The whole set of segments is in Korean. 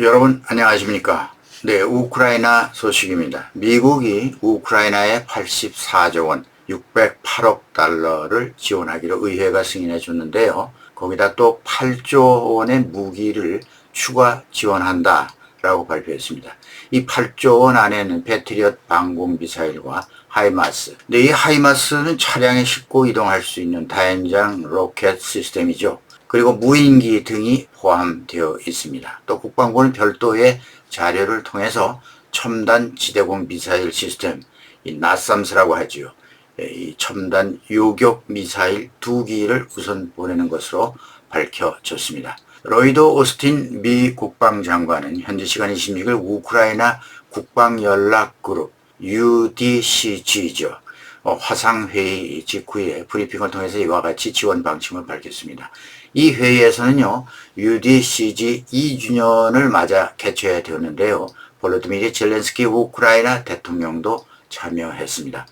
여러분 안녕하십니까? 네, 우크라이나 소식입니다. 미국이 우크라이나에 84조 원, 608억 달러를 지원하기로 의회가 승인해 줬는데요. 거기다 또 8조 원의 무기를 추가 지원한다 라고 발표했습니다. 이 8조 원 안에는 패트리엇 방공미사일과 하이마스. 네, 이 하이마스는 차량에 싣고 이동할 수 있는 다연장 로켓 시스템이죠. 그리고 무인기 등이 포함되어 있습니다. 또 국방부는 별도의 자료를 통해서 첨단 지대공 미사일 시스템, 이 나삼스라고 하지요. 이 첨단 요격 미사일 2기를 우선 보내는 것으로 밝혀졌습니다. 로이드 오스틴 미 국방장관은 현지 시간 26일 우크라이나 국방연락그룹 UDCG죠. 화상회의 직후에 브리핑을 통해서 이와 같이 지원 방침을 밝혔습니다. 이 회의에서는요, UDCG 2주년을 맞아 개최되었는데요. 볼로디미르 젤렌스키 우크라이나 대통령도 참여했습니다.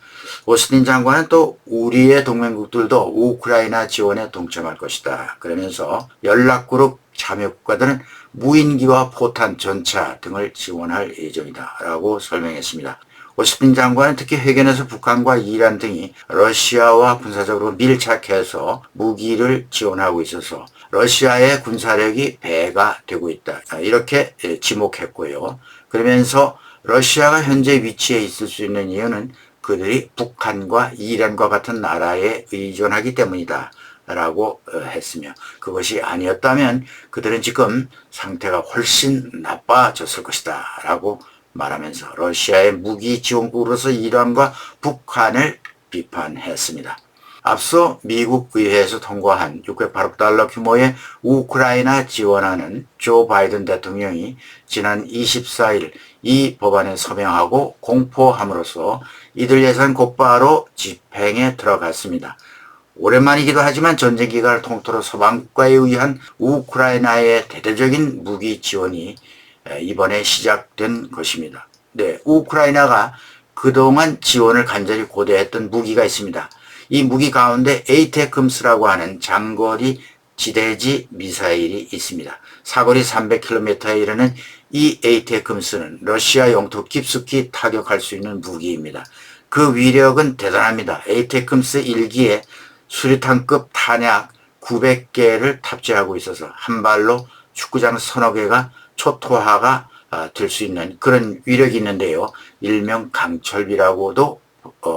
오스틴 장관은 또 우리의 동맹국들도 우크라이나 지원에 동참할 것이다. 그러면서 연락그룹 참여국가들은 무인기와 포탄, 전차 등을 지원할 예정이다 라고 설명했습니다. 오스틴 장관은 특히 회견에서 북한과 이란 등이 러시아와 군사적으로 밀착해서 무기를 지원하고 있어서 러시아의 군사력이 배가 되고 있다. 이렇게 지목했고요. 그러면서 러시아가 현재 위치에 있을 수 있는 이유는 그들이 북한과 이란과 같은 나라에 의존하기 때문이다 라고 했으며, 그것이 아니었다면 그들은 지금 상태가 훨씬 나빠졌을 것이다 라고 말하면서 러시아의 무기 지원국으로서 이란과 북한을 비판했습니다. 앞서 미국 의회에서 통과한 608억 달러 규모의 우크라이나 지원안은 조 바이든 대통령이 지난 24일 이 법안에 서명하고 공포함으로써 이들 예산 곧바로 집행에 들어갔습니다. 오랜만이기도 하지만 전쟁 기간을 통틀어 서방 국가에 의한 우크라이나의 대대적인 무기 지원이 이번에 시작된 것입니다. 네, 우크라이나가 그동안 지원을 간절히 고대했던 무기가 있습니다. 이 무기 가운데 에이테크음스라고 하는 장거리 지대지 미사일이 있습니다. 사거리 300km에 이르는 이 에이테크음스는 러시아 영토 깊숙이 타격할 수 있는 무기입니다. 그 위력은 대단합니다. 에이테크음스 1기에 수류탄급 탄약 900개를 탑재하고 있어서 한 발로 축구장 서너 개가 초토화가 될 수 있는 그런 위력이 있는데요. 일명 강철비라고도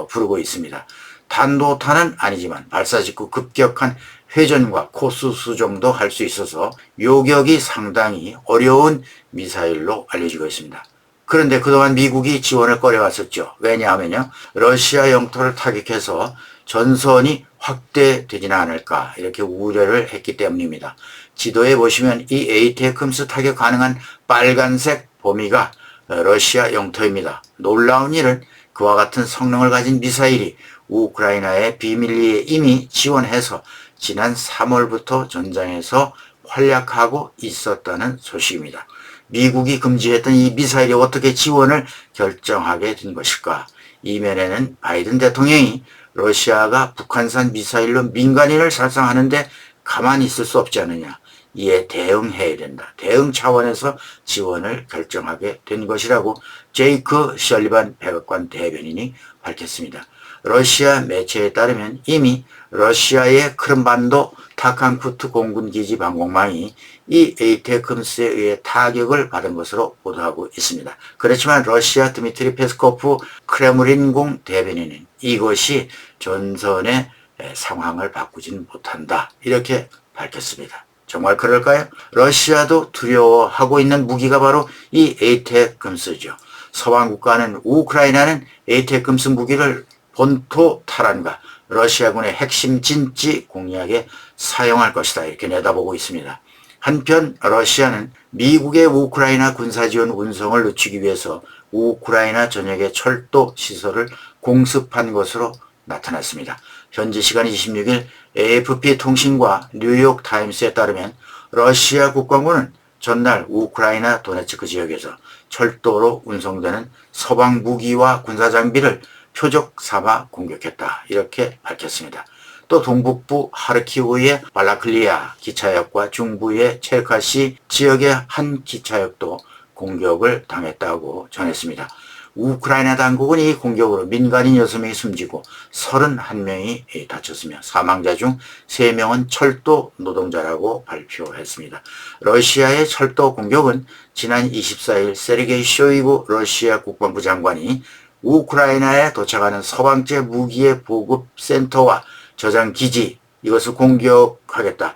부르고 있습니다. 탄도탄은 아니지만 발사 직후 급격한 회전과 코스 수정도 할 수 있어서 요격이 상당히 어려운 미사일로 알려지고 있습니다. 그런데 그동안 미국이 지원을 꺼려왔었죠. 왜냐하면요, 러시아 영토를 타격해서 전선이 확대되지는 않을까 이렇게 우려를 했기 때문입니다. 지도에 보시면 이 에이테크음스 타격 가능한 빨간색 범위가 러시아 영토입니다. 놀라운 일은 그와 같은 성능을 가진 미사일이 우크라이나의 비밀리에 이미 지원해서 지난 3월부터 전장에서 활약하고 있었다는 소식입니다. 미국이 금지했던 이 미사일이 어떻게 지원을 결정하게 된 것일까? 이면에는 바이든 대통령이 러시아가 북한산 미사일로 민간인을 살상하는데 가만히 있을 수 없지 않느냐. 이에 대응해야 된다. 대응 차원에서 지원을 결정하게 된 것이라고 제이크 셜리반 백악관 대변인이 밝혔습니다. 러시아 매체에 따르면 이미 러시아의 크림반도 타칸쿠트 공군기지 방공망이 이 에이테크음스에 의해 타격을 받은 것으로 보도하고 있습니다. 그렇지만 러시아 드미트리 페스코프 크레므린궁 대변인은 이것이 전선의 상황을 바꾸지는 못한다. 이렇게 밝혔습니다. 정말 그럴까요? 러시아도 두려워하고 있는 무기가 바로 이 에이테크음스죠. 서방 국가는 우크라이나는 에이테크음스 무기를 본토 탈환과 러시아군의 핵심 진지 공략에 사용할 것이다 이렇게 내다보고 있습니다. 한편 러시아는 미국의 우크라이나 군사지원 운송을 늦추기 위해서 우크라이나 전역의 철도 시설을 공습한 것으로 나타났습니다. 현지 시간 26일 AFP 통신과 뉴욕 타임스에 따르면 러시아 국방부는 전날 우크라이나 도네츠크 지역에서 철도로 운송되는 서방 무기와 군사 장비를 표적 삼아 공격했다 이렇게 밝혔습니다. 또 동북부 하르키우의 발라클리아 기차역과 중부의 체르카시 지역의 한 기차역도 공격을 당했다고 전했습니다. 우크라이나 당국은 이 공격으로 민간인 6명이 숨지고 31명이 다쳤으며 사망자 중 3명은 철도 노동자라고 발표했습니다. 러시아의 철도 공격은 지난 24일 세르게이 쇼이구 러시아 국방부 장관이 우크라이나에 도착하는 서방제 무기의 보급센터와 저장기지 이것을 공격하겠다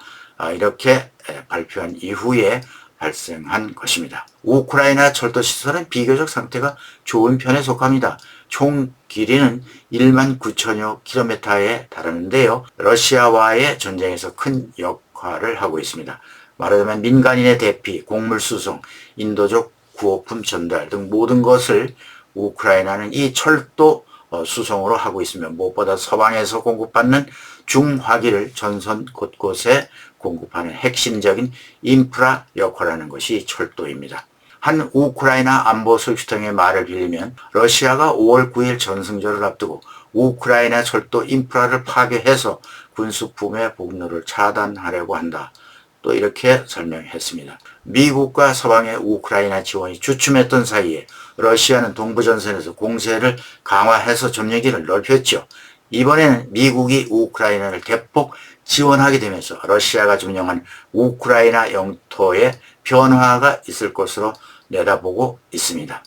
이렇게 발표한 이후에 발생한 것입니다. 우크라이나 철도 시설은 비교적 상태가 좋은 편에 속합니다. 총 길이는 1만 9천여 킬로미터에 달하는데요. 러시아와의 전쟁에서 큰 역할을 하고 있습니다. 말하자면 민간인의 대피, 곡물 수송, 인도적 구호품 전달 등 모든 것을 우크라이나는 이 철도 수송으로 하고 있으며 무엇보다 서방에서 공급받는 중화기를 전선 곳곳에 공급하는 핵심적인 인프라 역할을 하는 것이 철도입니다. 한 우크라이나 안보 소식통의 말을 빌리면 러시아가 5월 9일 전승절을 앞두고 우크라이나 철도 인프라를 파괴해서 군수품의 복로를 차단하려고 한다. 또 이렇게 설명했습니다. 미국과 서방의 우크라이나 지원이 주춤했던 사이에 러시아는 동부전선에서 공세를 강화해서 점령기를 넓혔죠. 이번에는 미국이 우크라이나를 대폭 지원하게 되면서 러시아가 점령한 우크라이나 영토에 변화가 있을 것으로 내다보고 있습니다.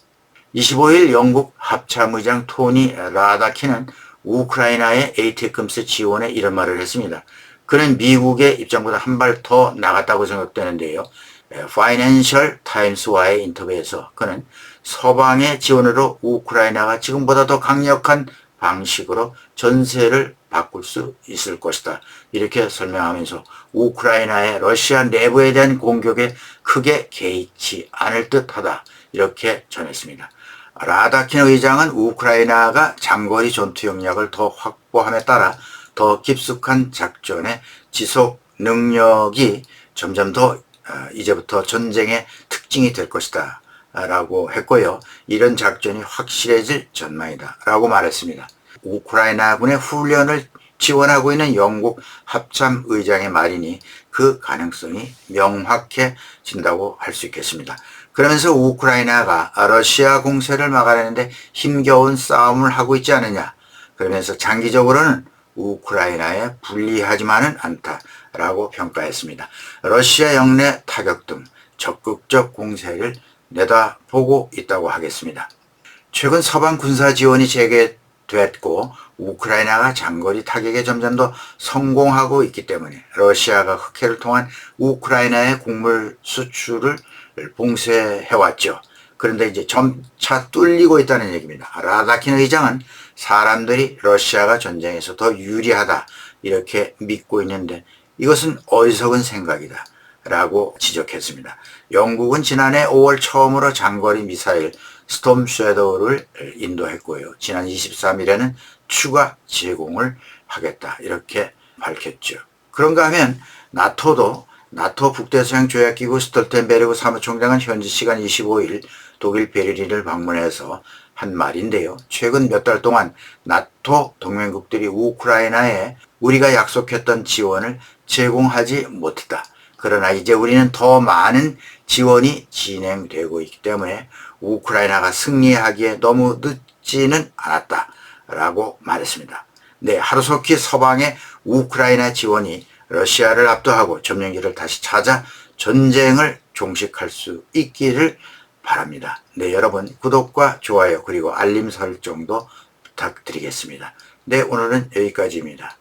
25일 영국 합참의장 토니 라다키는 우크라이나의 에이테크럼스 지원에 이런 말을 했습니다. 그는 미국의 입장보다 한 발 더 나갔다고 생각되는데요. 파이낸셜 타임스와의 인터뷰에서 그는 서방의 지원으로 우크라이나가 지금보다 더 강력한 방식으로 전세를 바꿀 수 있을 것이다. 이렇게 설명하면서 우크라이나의 러시아 내부에 대한 공격에 크게 개의치 않을 듯하다. 이렇게 전했습니다. 라다킨 의장은 우크라이나가 장거리 전투 역량을 더 확보함에 따라 더 깊숙한 작전의 지속 능력이 점점 더 이제부터 전쟁의 특징이 될 것이다 라고 했고요. 이런 작전이 확실해질 전망이다 라고 말했습니다. 우크라이나군의 훈련을 지원하고 있는 영국 합참의장의 말이니 그 가능성이 명확해진다고 할 수 있겠습니다. 그러면서 우크라이나가 러시아 공세를 막아내는데 힘겨운 싸움을 하고 있지 않느냐. 그러면서 장기적으로는 우크라이나에 불리하지만은 않다라고 평가했습니다. 러시아 영내 타격 등 적극적 공세를 내다보고 있다고 하겠습니다. 최근 서방 군사 지원이 재개됐고 우크라이나가 장거리 타격에 점점 더 성공하고 있기 때문에 러시아가 흑해를 통한 우크라이나의 곡물 수출을 봉쇄해왔죠. 그런데 이제 점차 뚫리고 있다는 얘기입니다. 라다킨 의장은 사람들이 러시아가 전쟁에서 더 유리하다 이렇게 믿고 있는데 이것은 어리석은 생각이다 라고 지적했습니다. 영국은 지난해 5월 처음으로 장거리 미사일 스톰 섀도우를 인도했고요. 지난 23일에는 추가 제공을 하겠다 이렇게 밝혔죠. 그런가 하면 나토도 나토 북대서양조약기구 스톨텐베르그 사무총장은 현지 시간 25일 독일 베를린을 방문해서 한 말인데요. 최근 몇 달 동안 나토 동맹국들이 우크라이나에 우리가 약속했던 지원을 제공하지 못했다. 그러나 이제 우리는 더 많은 지원이 진행되고 있기 때문에 우크라이나가 승리하기에 너무 늦지는 않았다 라고 말했습니다. 네, 하루속히 서방의 우크라이나 지원이 러시아를 압도하고 점령기를 다시 찾아 전쟁을 종식할 수 있기를 바랍니다. 네, 여러분 구독과 좋아요 그리고 알림 설정도 부탁드리겠습니다. 네, 오늘은 여기까지입니다.